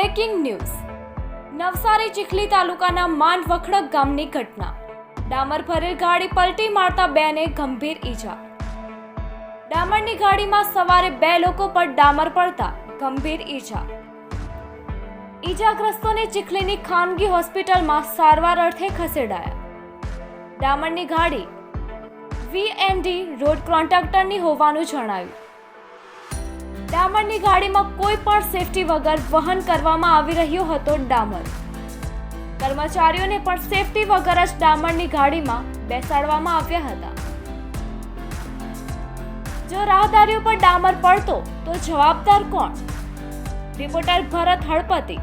Breaking news Navsari Chikhli તાલુકાના માંડવખડક ગામની ઘટના। ડામર ભરેલ ગાડી પલટી મારતા બેને ગંભીર ઈજા। ડામરની ગાડીમાં સવારે 2 લોકો પર ડામર પડતા ગંભીર ઈજા। ઈજાગ્રસ્તોને ચીખલીની ખાનગી હોસ્પિટલમાં સારવાર અર્થે ખસેડાયા। ડામરની ગાડી વીએનડી રોડ કોન્ટ્રાક્ટરની હોવાનું જણાવ્યું। ડામરની ગાડીમાં કોઈ પણ સેફટી વગર વહન કરવામાં આવી રહ્યો હતો ડામર। કર્મચારીઓને પણ સેફટી વગર જ ડામરની ગાડીમાં બેસાડવામાં આવ્યા હતા। જો રાહદારીઓ પર ડામર પડતો તો જવાબદાર કોણ? રિપોર્ટર ભરત હળપતિ।